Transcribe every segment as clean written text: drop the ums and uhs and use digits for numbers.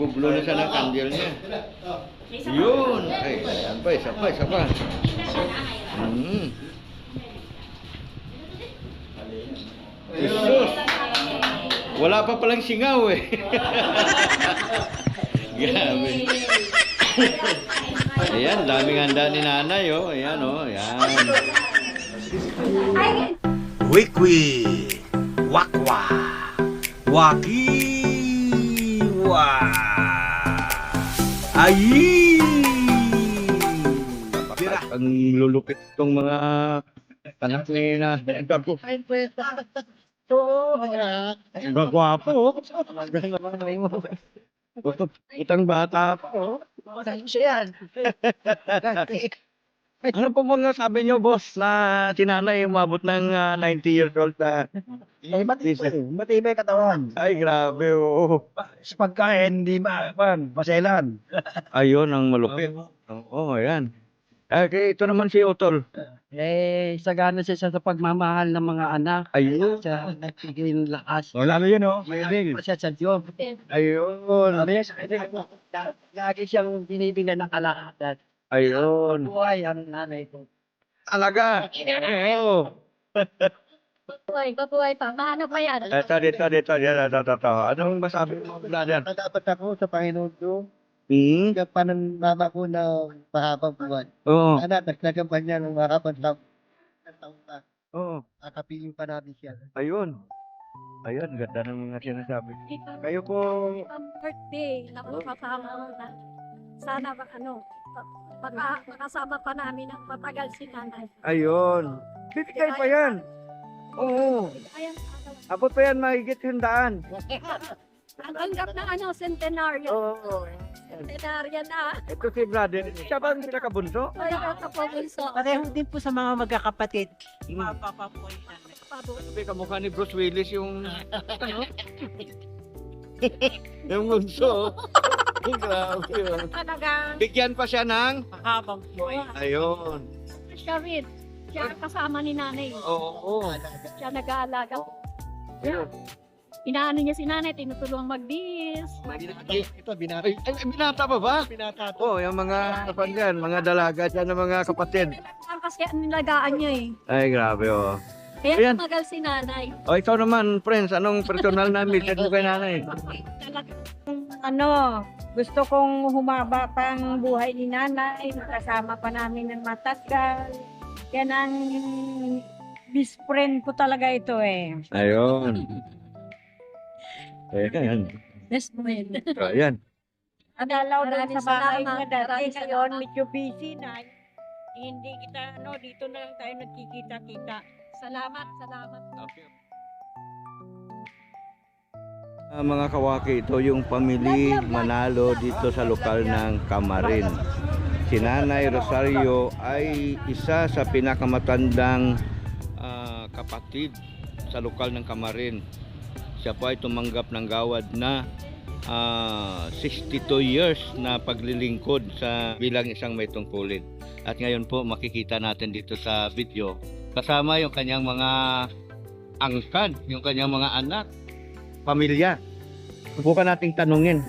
Nagbublo na siya ng candle niya. Yun! Ay, ayan pa, isa pa, isa pa. Jesus! Wala pa palang singaw eh. Grabe. Ayan, daming handa ni nanay oh. Ayan oh, ayan. Wikwi, wakwa, wakiwa, ayi. Ang lulupit itong mga anak ni nanay. Gagwapo. Itang bata pa. Ano po mga sabi nyo, boss, na tinanay umabot ng 90 years old na? Matibay katawan. Ay, grabe, oo. Sa pagkain, hindi maselan. Ayun ang malupit. Oo, ayan. Okay, ito naman si Utol. Sagana siya sa pagmamahal ng mga anak. Ayun. Siya nagpigil lakas. Wala na yun, oh. May ring. Siya sa Diyos. Ayun. Lagi siyang binibigyan ng kalahatan. Ayun. Buhay ang nanay ko. Talaga. Oo. Babuhay pa. Paano pa yan? Dito. Anong masabi mo, brother? Dapat ako sa Panginoon ko. Hmm? Kapanan mama ko na mahabang buwan. Oo. Anak, nagkakampanya ng mahabang taon na. Oo. Nakapiling pa namin siya. Ayun. Ayun, ganda ng mga sinasabi. Kayo po, Birthday. Naku, kasama mo na. Sana makasama pa namin ang matagal si nanay. ayun. Bibigay pa yan. Oo. Ayan, Abot pa yan, mahigit 100. ang tanggap na centenaryo. Oo. Centenaryo na. Ito si brother. Siya ba ang pinakabunso? Wala ka po bunso. Pareho din po sa mga magkakapatid. Sabi, kamukha ni Bruce Willis yung... ano? yung bunso. Grabe yun. Talagang Bigyan pa siya ng... Mahabang buhay. Ayun. siya rin. Siya kasama ni nanay. Oo. Siya nag-aalaga. Ayun. Inaano niya si nanay, tinutulungang magbihis. Ito, binata. Ay, binata pa ba? Binata to. Oo, yung mga kapan yan, mga dalaga dyan ng mga kapatid. Ang kasi ang nilagaan niya eh. Ay, grabe oh. Kaya Ayan. tumagal si nanay. O, ikaw naman, friends, anong personal na message mo kay nanay? Ano, gusto kong humaba pang buhay ni nanay, kasama pa namin ng matagal. Yan ang best friend ko talaga ito eh. Ayun. Ayan. Best friend. Ayan. Adalaw na Maraming sa bahay salamat, niya dati, maraming ngayon salamat. medyo busy na. Hindi kita, dito na lang tayo nagkikita-kita. Salamat. Mga kawaki, ito yung pamili Manalo dito sa lokal ng Camarin. Si Nanay Rosario ay isa sa pinakamatandang kapatid sa lokal ng Camarin. Siya po ay tumanggap ng gawad na 62 years na paglilingkod sa bilang isang may tungkulin. At ngayon po makikita natin dito sa video kasama yung kanyang mga angkan, yung kanyang mga anak, pamilya. Subukan nating tanungin.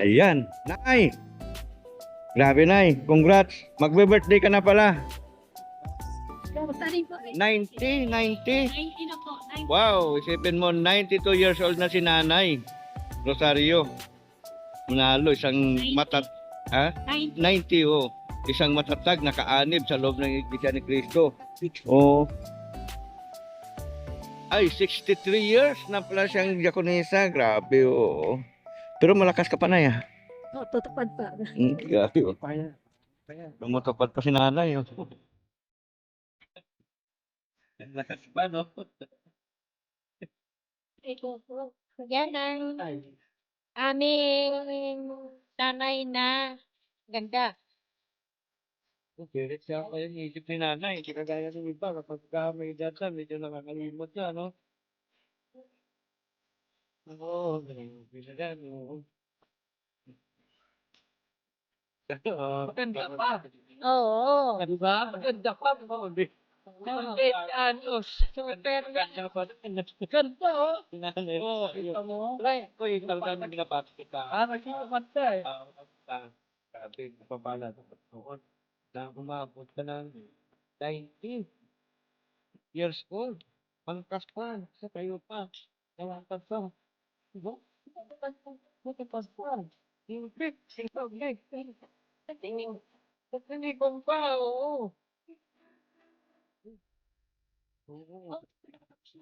Ayan, Nay! Grabe, Nay. Congrats. Magbe-birthday ka na pala. 90. 90 na po. 90. Wow, isipin mo, 92 years old na si Nanay Rosario. Manalo, isang matat... Ha? 90. 90, oh. Isang matatag, nakaanib sa loob ng Iglesia ni Cristo. Oh. Ay, 63 years na pala siyang diakonisa. Grabe, oh. Pero malakas ka pa na, ya. Oh, tutupad pa. Grabe, oh. Lumutupad pa si Nanay, oh. Lakas pa, no? Yan ang aming nanay na ganda. Okay, siya pa yung isip ni Nanay. Hindi kagaya ng iba. Kapag may data, medyo nakakalimot siya, no? Oo, bisa yan, oo. Maganda pa. Oo. Diba? Maganda pa. anos. Ganda pa. Ganda, oh. Oo, kita mo. Right. Uy, talagang pinapasok kita. Nakikita eh. Sabi, papala. Noon, na umabot ka ng 19 years old. Pangkas pa. Sa kayo pa. Nawakas pa. Diba? Nawakas pa. Yung big, ikaw, big. Hindi ko pa, oo. Oo.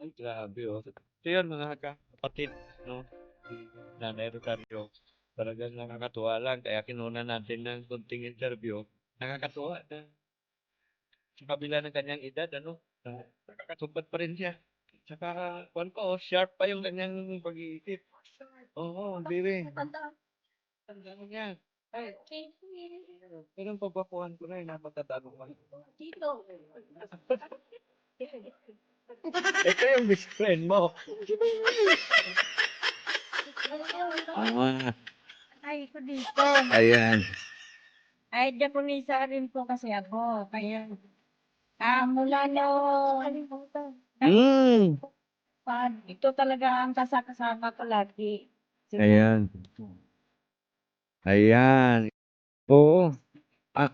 Ay, grabe, oh. So yun, mga kapatid, no? Si Nanay Rosario, talagang nakakatuwa lang. Kaya kinuna natin ng kunting interview. Nakakatuwa na sa kabila ng kanyang edad, ano? Nakakatupad pa rin siya. Saka, kwan pa, oh, sharp pa yung kanyang pag-iisip. Oo, baby. Tanda mo niya. Ay, pero ang pagpapuhan ko na, napagtatalo ko. Dito. Ito yung best friend mo. Ah, Ay, ko dito. ayan. Ay, Japonesa rin po kasi ako. Kaya, mula no, Mm. ito talaga ang kasama ko lagi. Ayan. Ayan. Oo. Ah,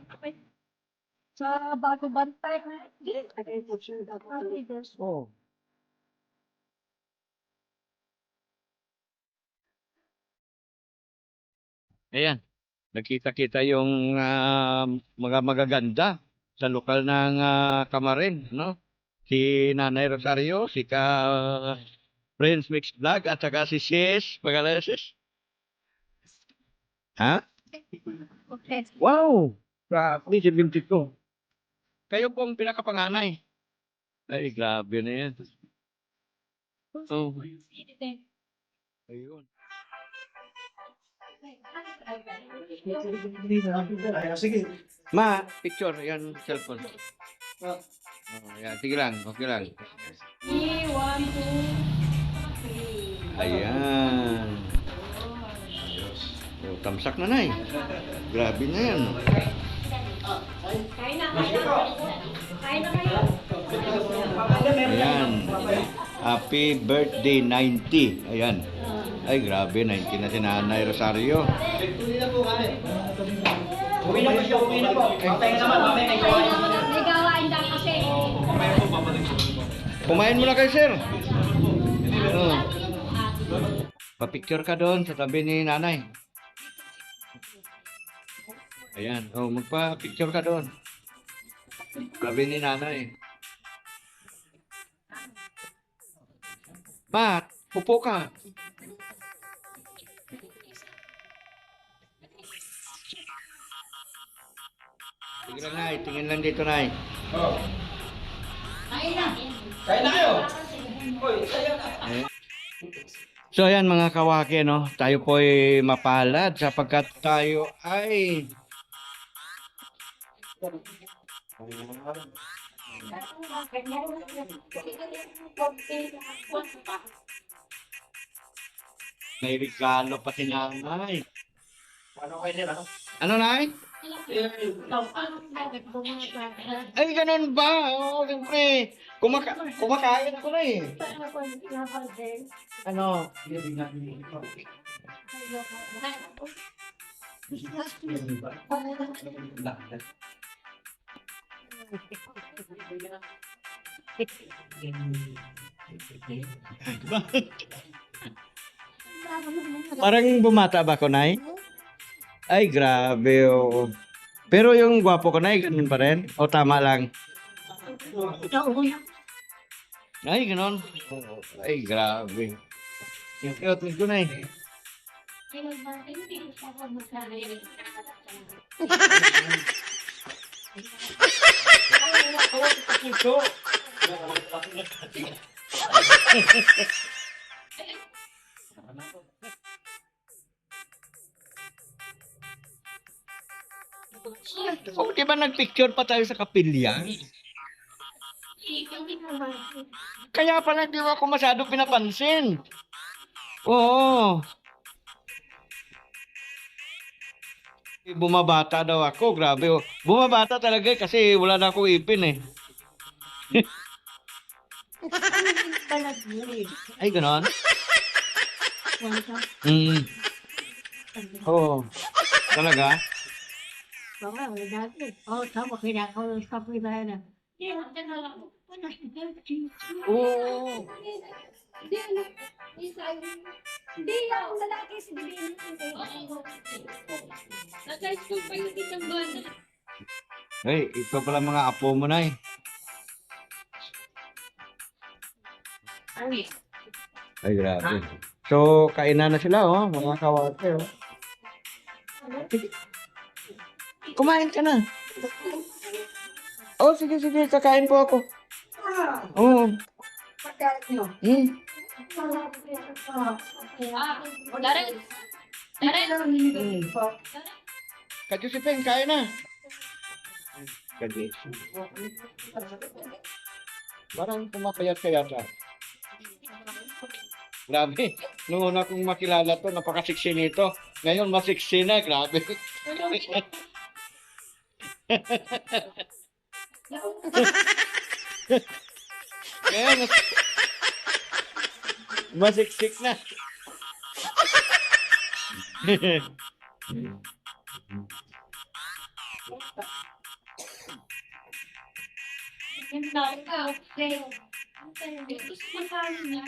Sa bago bantay. Oh. Ayan. Nakita-kita yung mga magaganda sa lokal ng Kamarin, no? Si Nanay Rosario, si Prince Mix Vlog, at saka si Sis. Pangalan niya, Sis? Ha? Okay. Wow! Grabe, si binti ko. Kayo po ang pinakapanganay. Ay, grabe na yan. Oh. Ayun. Ma, picture, yan cellphone. Oh, yan, sige lang, okay lang. ayan. Oh, tamsak na, Nay. Grabe na yan. Kain na kayo. Kain na kayo. Ayan. Happy birthday 90. Ayan. Ay, grabe. 90 na si Nanay Rosario. May gawain daw kasi. Kumain muna kayo, sir. Oh. Pa-picture ka doon sa tabi ni Nanay. Ayan. Oh, magpa-picture ka doon. Tabi ni Nanay. Pat, upo ka. Sige lang, Nay. Tingin lang dito, Nay. Eh. So ayan mga kawaki, no? Tayo po ay mapalad sapagkat tayo ay may regalo pa si Nanay. Ano, Nay? Ay, ganun ba? Oo, siyempre. Kumakain ako na eh. Ano? Parang bumata ba ko, Nay? Ay, grabe, oh. Pero yung gwapo ko, Nay, ganun pa rin? O tama lang? Ay, ganun. Ay, grabe. Yung cute ko, Nay. O, di ba nagpicture pa tayo sa kapilya? Kaya pala di ako masyado pinapansin. Oo. Bumabata daw ako, grabe. Oh. Bumabata talaga kasi wala na akong ipin eh. Ay, ganon? Mm. Oo. Talaga? Oo. Hindi ako lalaki si Bibi. Nag-high-school pa yung isang bata. Hey, ito pala mga apo mo na eh. Ay, grabe. So, kainan na sila, oh. Mga kawate, oh. Kumain ka na. Oh, sige, sige. Kakain po ako. Oo. Hmm. Darren! Darren! Kajusipeng, kain na. Kajus. Parang pumapayat ka yata. Grabe. Noong una kong makilala to, napakasiksi nito. Ngayon, masiksi na. Grabe. Ngayon, masiksik na.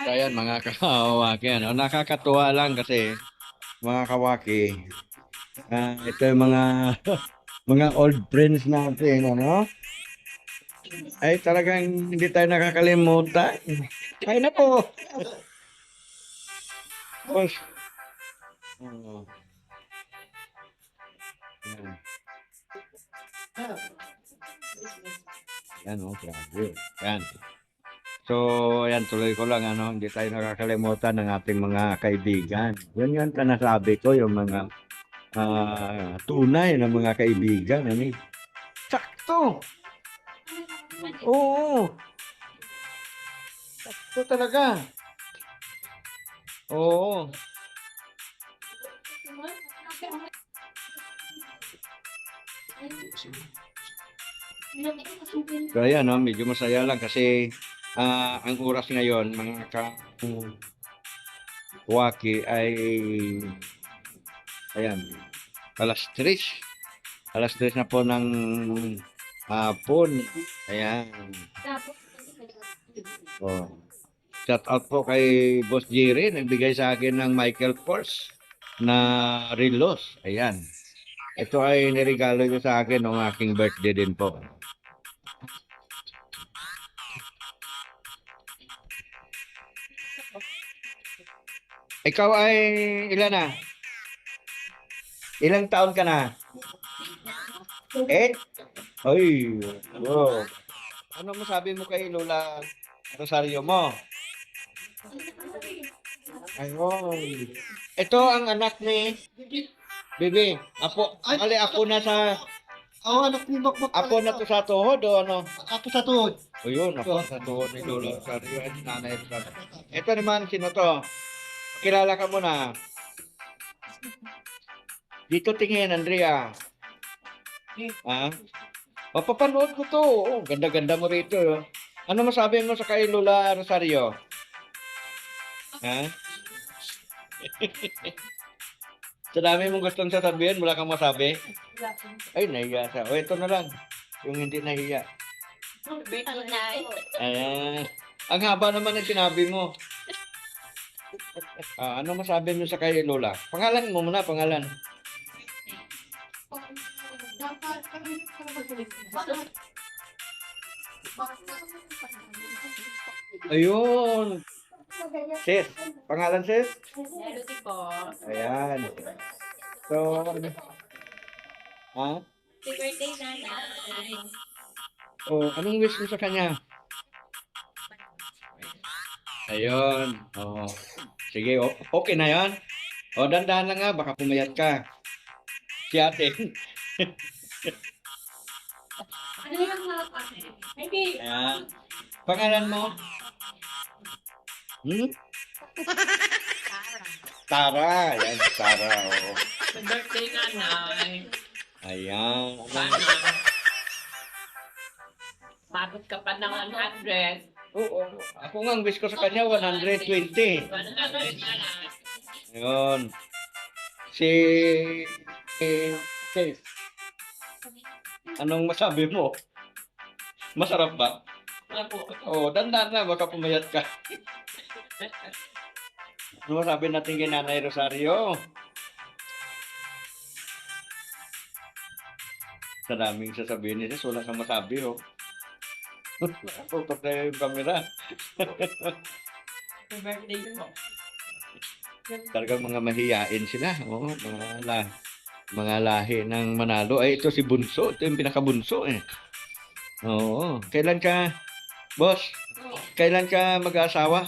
Kaya mga kawaki, ano, nakakatuwa lang kasi mga kawaki, ito yung mga mga old friends natin, ano? Ay talagang hindi tayo nakakalimutan. Kaya na po. Boss. Oh. Yan, oh, grabe. Yan. So, yan, tuloy ko lang, ano, hindi tayo nakakalimutan ng ating mga kaibigan. Yan yan, nasabi ko, yung mga tunay na mga kaibigan. Ano, sakto! Oo! Sakto talaga. Oo. Kaya no, medyo masaya lang kasi ang oras ngayon, mga kawaki ay ayan, alas 3. Alas 3 na po ng hapon. Ayan. Oh. Shout out po kay Boss Jerry, nagbigay sa akin ng Michael Kors na relos. Ayan. Ito ay niregalo niyo sa akin ng aking birthday din po. Ikaw ay ilan na? Ilang taon ka na? 8? Ay, wow. Ano masabi mo kay Lola Rosario mo? Ayun. Ito ang anak ni Bibi. Apo, ali apo na sa Anak ni Bakbak. apo na to sa tuhod o ano? Ako sa tuhod. O yun, apo sa tuhod ni Lola Rosario at nanay Rosario. Ito naman, sino to? Kilala ka muna. Dito tingin, Andrea. Ha? Mapapanood ko to. Oh, ganda-ganda mo rito. Oh. Ano masabi mo sa kay Lola Rosario? Ha? Sa dami mong gustong sasabihin, wala kang masabi? Ay, nahiya siya. O, ito na lang. Yung hindi nahiya. Ayan. Ang haba naman ng sinabi mo. Ano masabi mo sa kay Lola? Pangalan mo muna, pangalan. Ayun. Sis. Pangalan sis? Melody po. Ayan. So, ha? Happy birthday, nanay. O, anong wish mo sa kanya? Ayun. O, sige, okay na yan. O, dandahan lang nga, baka pumayat ka. Si ate. Ano yung mga kapatid? Hindi. Ayan. Pangalan mo? Hmm? Tara. Ayan, Tara. O. Happy birthday, nanay. Ayan. Mabot ka pa ng 100. Oo. Ako nga, ang wish ko sa kanya, 120. Yun. Si... Sis. Anong masabi mo? Masarap ba? Oo, dandan na, baka pumayat ka. Ano masabi natin kay Nanay Rosario? Sa daming sasabihin niya, wala kang masabi, oh. Tutok na yung camera. Birthday mo. Talagang mga mahiyain sila. Oo, mga lahi ng Manalo. Ay, ito si Bunso. Ito yung pinakabunso, eh. Oo. Kailan ka, boss? Kailan ka mag-asawa?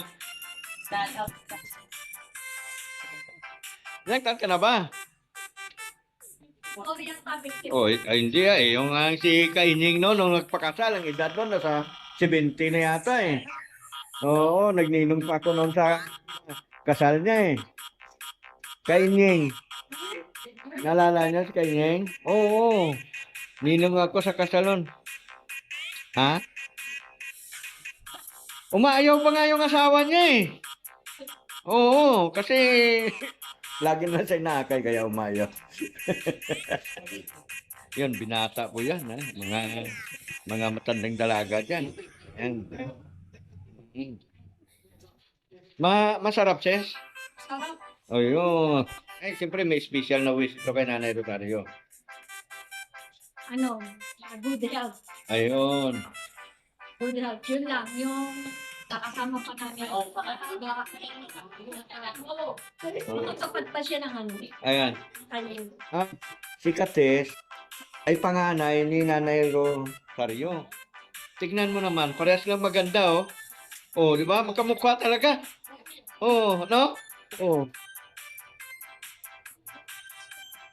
Ilang taon ka na ba? Oh, hindi yung si Kaining no, nung nagpakasal, ang edad nun, nasa 70 na yata eh. Oo, nagninong pa ako noon sa kasal niya eh. Kaining. Nalala niya si Kaining? Oo, ninong ako sa kasal nun. Ha? Umaayaw pa nga yung asawa niya eh. Oo, kasi lagi na siya nakakay kaya umayaw. Yun, binata po yan. Ha? Mga matandang dalaga dyan. Yan. Masarap, sis? O yun. Eh, siyempre may special na wish ito kay Nanay Rosario. Ano, good health. Ayun. Good health. Yun lang, yung nakasama pa namin. Magkapad pa siya ng ano. Ayan. Ayun. Si Kates ay panganay ni Nanay Rosario. Tignan mo naman, parehas lang maganda, oh. Oh, di ba? Magkamukha talaga. Oh, no? Oh.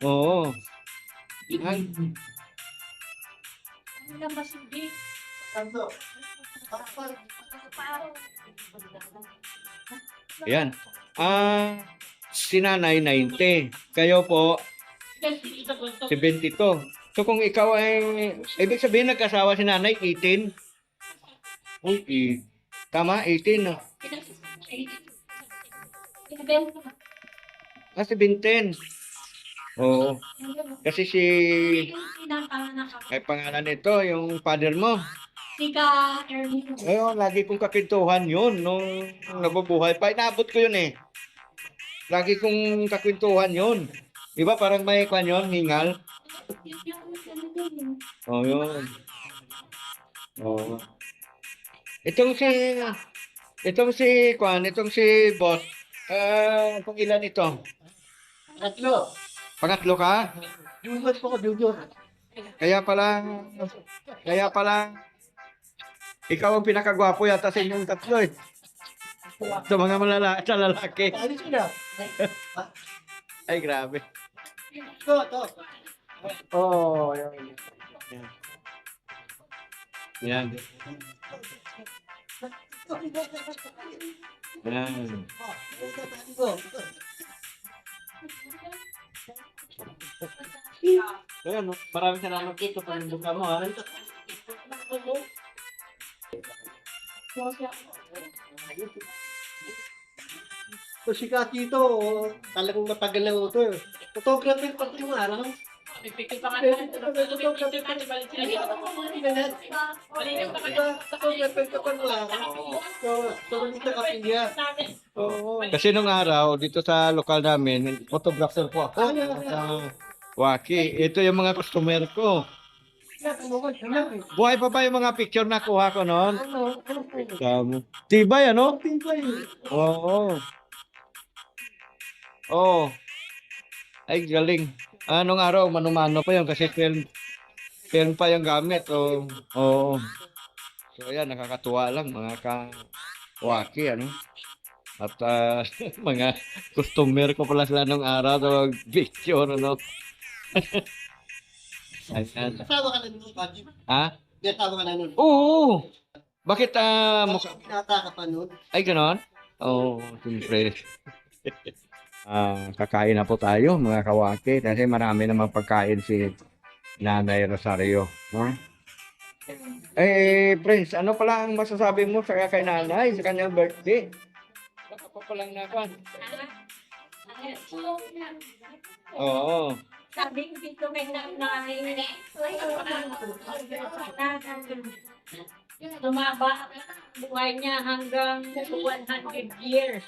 Oo. Ay, Ano lang ba hindi? ayan. Si Nanay 90. Kayo po, 72. So kung ikaw ay, ibig sabihin nagkasawa si Nanay 18. Uy, tama, 18. No? Si Binten. Oo. Kasi ay pangalan nito, yung father mo. Sika Erwin. Ayun, lagi kong kakwentuhan yun nung nabubuhay pa. Inaabot ko yun eh. Lagi kong kakwentuhan yun. Di ba parang may kwan yun, hingal? Oh, yun. Oh. Itong si boss, kung ilan ito? Tatlo. Pangatlo ka? Junior po ko, junior. Kaya pala, ikaw ang pinakagwapo yata sa inyong tatlo eh. Sa mga sa lalaki. Ano sila? Ay, grabe. Ito. Oh, yan. Yan. Yan. Ayan, no? Maraming salamat dito sa buka mo, ha? So, si Kati ito, talagang matagal na ito. Photographer pa ito yung araw. Pipikit pa nga Photographer pa ito. Photographer ka pa lang. So, nandito ka pinya. Oo. Kasi nung araw, dito sa lokal namin, photographer po ako. Sa Waki. Ito yung mga customer ko. Buhay pa ba yung mga picture na kuha ko noon? Tibay, ano? Oo. Oh. Ay, galing. Anong araw, mano-mano pa yun kasi film pa yung gamit. Oh. Oo. So, ayan, nakakatuwa lang mga ka-waki, ano? At mga customer ko pala sila nung araw sa picture, ano? Ayan. Kasama ka na nun, Kati. Ha? Kasama ka na nun. Oo. Bakit Pinata ka pa nun. ay ganon? Oo, siyempre. Kakain na po tayo mga kawaki kasi marami namang pagkain si Nanay Rosario. No? Prince, ano pala ang masasabi mo sa kay nanay sa kanyang birthday? Baka pa palang nakuan. Oo. Sabi ko dito may nanay. Tumaba buhay niya hanggang 100 years.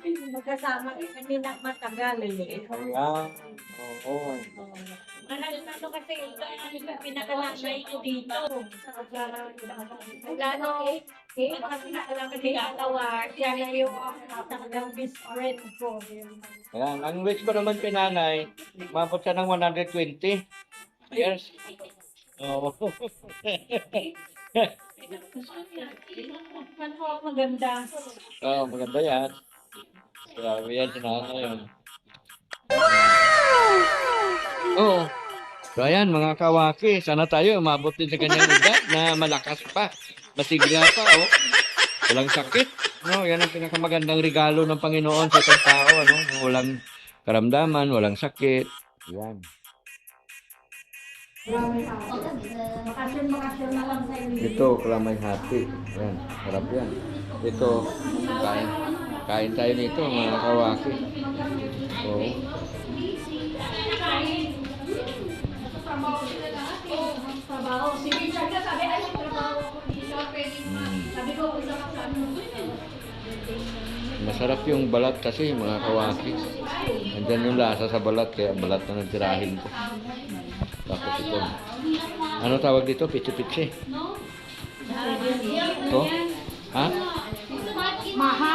Magkasama kami na matagal. Ayan. Oo. Ano kasi pinakalakay ko dito. Lalo kasi nakalakay ni Alawa, siya na yung talagang best friend ko. Ayan. Ang wish ko naman kay nanay, mabot siya ng 120 years. Oo. Maganda. Oo, maganda yan. Grabe yan, sinanay yun. Oo. So ayan mga kawaki, sana tayo umabot din sa kanyang edad na malakas pa, masigla pa, oh. Walang sakit, no? Yan ang pinakamagandang regalo ng Panginoon sa isang tao, ano? Walang karamdaman, walang sakit. Yan. Ito, kalamay hati. Yan, sarap yan. Ito, kain tayo nito mga kawaki. Oo. Masarap yung balat kasi mga kawaki. Andyan yung lasa sa balat kaya balat na nagtirahin ko. Tapos ito. Ano tawag dito? Pichi-pichi. Ito? Ha? Maha.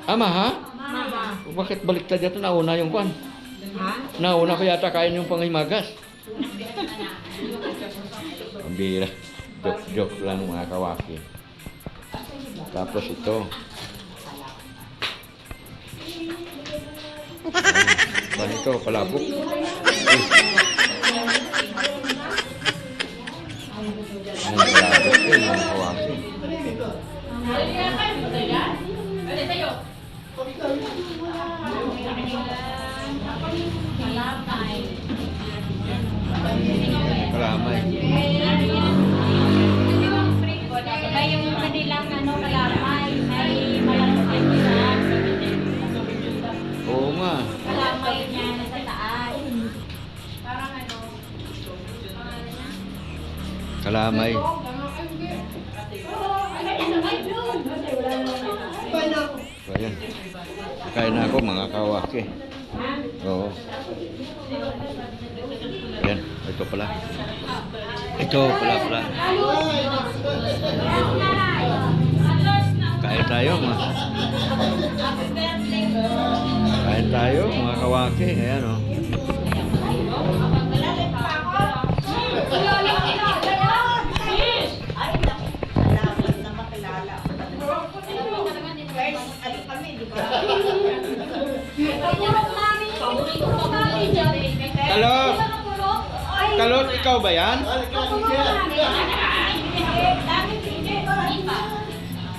Ah, maha? Maha. Bakit baliktad dito? Nauna yung kwan. Ha? Nauna ko yata kain yung pangimagas. Ang bira. Joke lang mga kawaki. Tapos ito. Ano ito? Palabok. Ang palabok yun mga kawaki. Kalamay. Iba yung kanilang kalamay, ay malamay nila. Oo nga. Kalamay niya nasa taas. Kalamay. So, ayan. Kain na ako mga kawaki. Oo. Ayan. Ito pala. Ito pala. Kain tayo mga kawaki. Ayan o. Kalot, ikaw ba yan?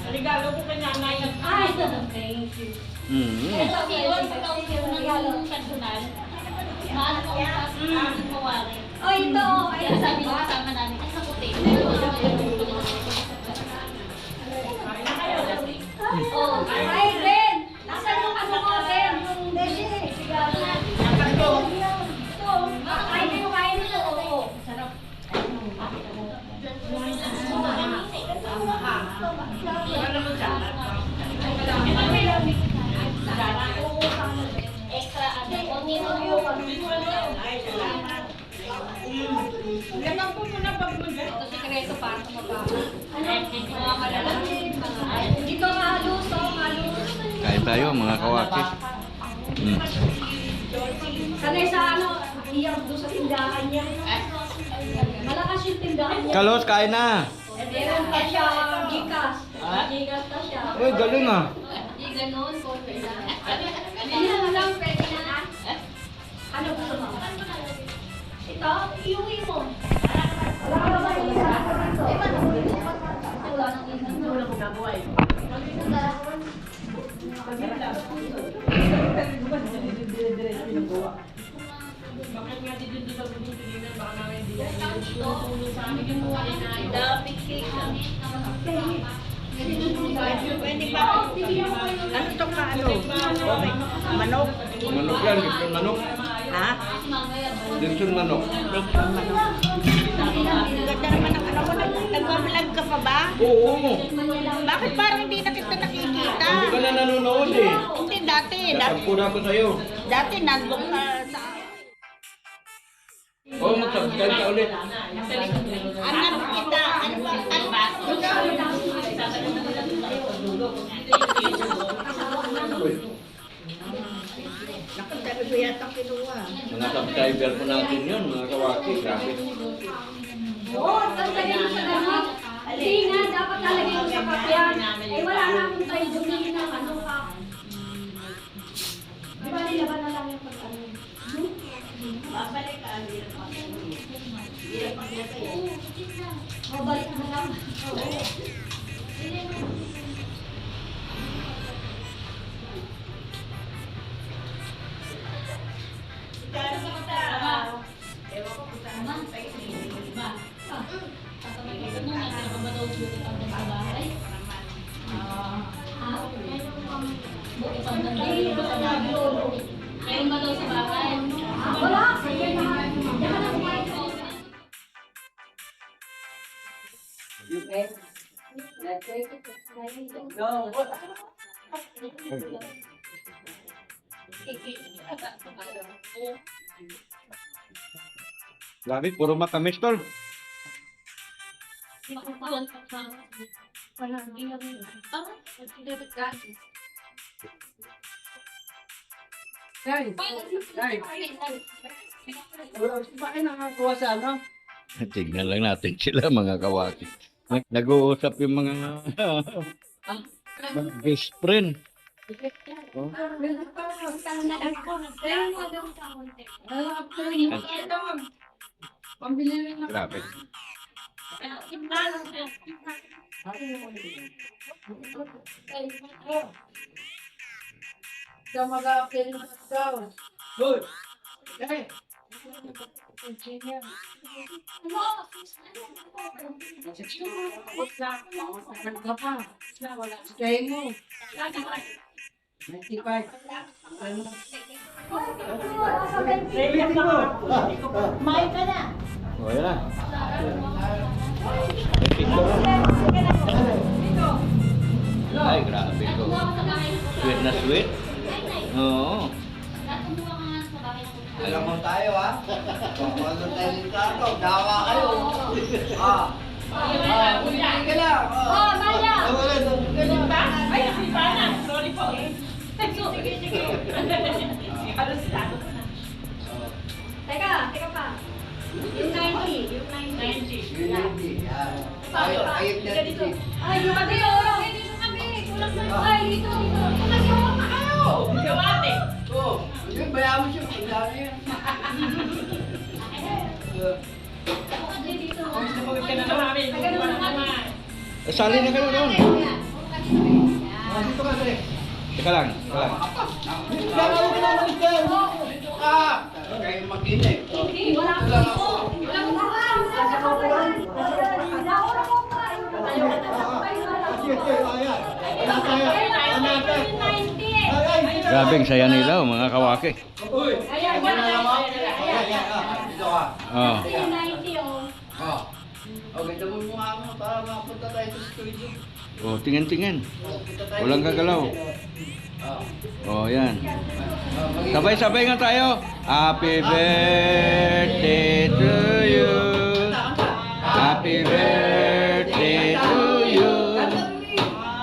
Regalo ko kay nanay. Ay, thank you. Oh, ito. Ayun, sabi ko kasama namin. Ay, sa puti. Oh, ay, Ben! Nasaan yung ano ko, Ben? Yung beshi. Ito. Ay, hindi mo kain nito. Oo. Sarap. Extra ano. Ganun po muna pag mag-get. Ito sikreto para sa mababa. Mga malalaki. Dito halus, halus. Kain tayo mga kawaki. Sanay sa ano, iyak doon sa tindahan niya. Malakas yung tindahan niya. Kalot, kain na. Meron pa siya, Gcash. Gcash pa siya. Uy, galing ah. Hindi ganun, okay lang. Hindi lang, pwede na. Ano gusto mo? Ito, iuwi mo. Wala ka ba yung isa? Wala nang isa. Wala ko nabuhay. Bakit nga di ba binibigyan baka namin hindi. Pwede ba? Ano to ka ano? Okay. Manok? Manok yan, lechon manok. Ha? Lechon manok. Ganda naman ang ano mo. Nag-vlog ka pa ba? Oo. Bakit parang hindi na kita nakikita? Hindi ka na nanonood eh. Hindi, dati. Sasampu na ako sa'yo. Dati nandun ka sa... Oo, mag-subscribe ka ulit. Anak kita. Ano ba? Ano ba? Naku, sabi ko yata kinuha. Mga subscriber po natin yun, mga kawaki. Grabe. Oo, tanggalin mo sa gano'n. Hindi nga, dapat talaga yung sa kapyan. Eh, wala na akong tayo dumihin ng ano ka. Di ba nilaban na lang yung pag-ano? Babalik ka, mabalik na lang. Mayroon ba daw sa bahay? Wala! Grabe, puro matamis tol. Bakit nakakuha sa ano? Tignan lang natin sila mga kawaki. Nag-uusap yung mga best friend. Grabe. Sa mag-a-appeal na daw. Good. Okay. Ka pa. Kaya mo. 95. May ka na. O, yan na. Ay, grabe ko. Sweet na sweet. Oo. Alam mo tayo ha? Kung ano tayo nito ako, dawa kayo. Hindi ka lang. Oh, Maya! Ay, si Pana. Sorry po. Sige, sige. Halos lalo ka na. Teka pa. Yung 90. Yung 90. Ayot na dito. Ay, yung kami, oh. Ay, dito kami. Kulang na. Ay, dito. Nagawa na kayo. Gawate. Oo. Yung bayaman siya. Ang dami yan. Dito. Huwag ka na namin. Tagalog na kami. Sali na kayo doon. Dito ka dali. Teka lang, teka lang. Laro ka naman dyan. Dito ka. Kayo mag-inip. Hindi, wala ko dito. Wala ko dito. Wala ko pa. Ayaw ka na. Wala tayo. Ano natin? 90. Grabe ang saya nila, mga kawaki. Uy. Ayan, Ano na mo? Dito ka. Oh. 90, oh. Okay, damon mo nga mo para mapunta tayo sa studio. Oh, tingin-tingin. Punta tayo. Walang gagalaw. Oh, yan. Sabay-sabay nga tayo. Happy birthday to you. Happy birthday to you.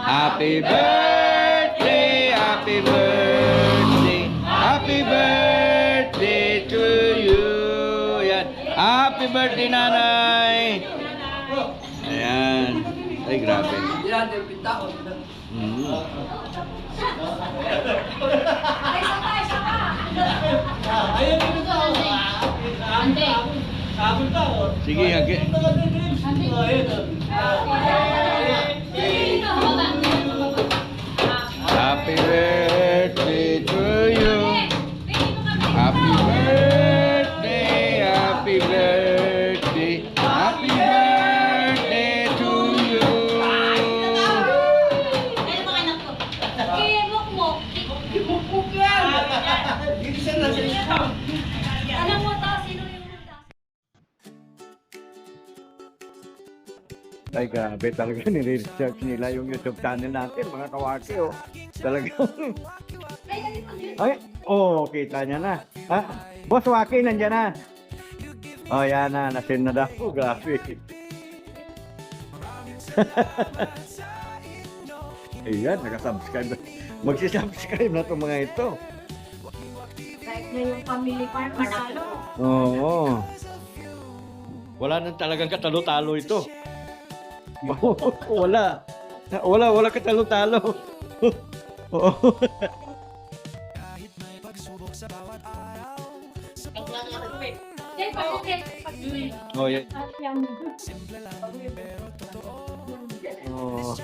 Happy birthday, happy birthday. Happy birthday to you. Yan. Happy birthday, nanay. Ayan. Ay, grabe. Yan, yung pinta ko. Ayun dito ka. Ande. Sabon ka. Sige, hagi. Happy birthday to you. Happy birthday, happy birthday, happy birthday to Ay, grabe talaga nire-research nila yung YouTube channel natin, mga kawaki, oh. Talagang, ay, oh, kita niya na. Ah, Boss Waki, nandiyan na. Oh, yan na, nasin na daw. Grabe. Ayan, nakasubscribe. Magsisubscribe na itong mga ito. Kahit na yung family ko yung manalo. Oo. Wala nang talagang katalo-talo ito. Wala. Wala katalo-talo. Oo. Yan, pag-okay. Oh, yan. At yan. Oh.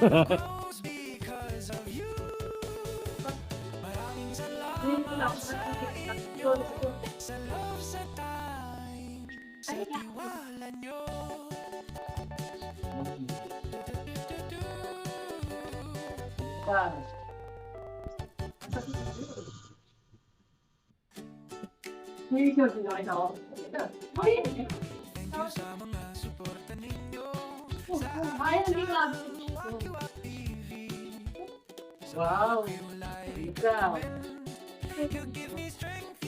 Ay, hindi ka. Wow. Ikaw.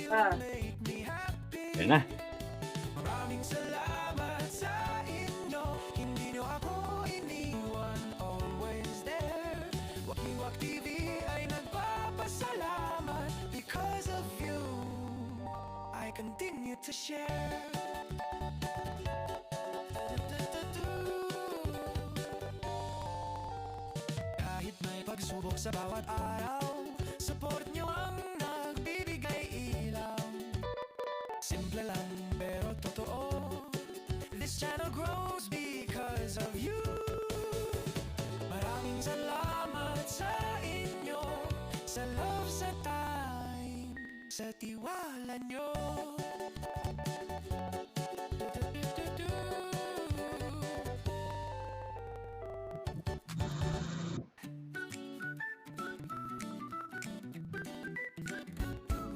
Ah. Yan na. Continue to share. Kahit may pagsubok sa bawat araw, support nyo ang nagbibigay ilaw. Simple lang pero totoo, this channel grows because of you. Maraming salamat sa inyo, sa love, sa time, sa tiwala nyo.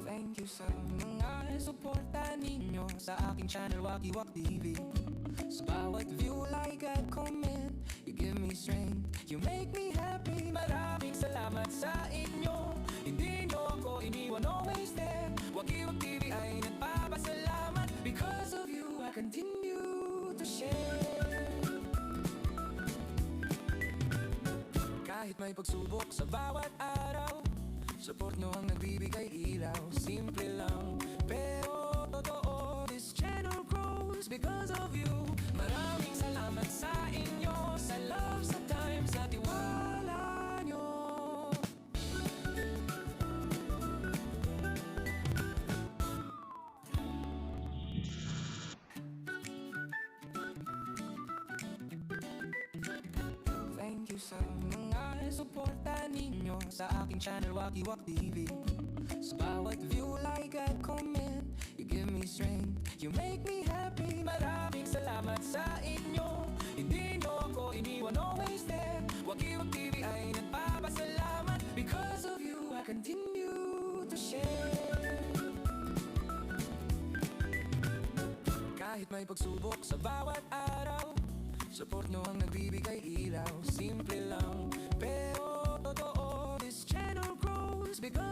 Thank you sa mga suporta ninyo sa aking channel Wakiwak TV. Sa bawat view, like at comment, you give me strength, you make me happy. Maraming salamat sa inyo, hindi nyo ako iniwan, always there. Wakiwak TV ay nagpapasalamat. Because of you, I continue to share. Kahit may pagsubok sa bawat araw, support nyo ang nagbibigay ilaw. Simple lang pero totoo, this channel grows because of you. Maraming salamat sa inyo, sa love, sa time, sa tiwala nyo. Thank you sa mga suporta ninyo sa aking channel Wakiwak TV. Sa bawat view, like at comment, you give me strength, you make me happy. Maraming salamat sa inyo, hindi nyo ako iniwan, always there. Wakiwak TV ay nagpapasalamat. Because of you, I continue to share. Kahit may pagsubok sa bawat araw, support nyo ang nagbibigay ilaw. Simple lang pero totoo, this channel grows because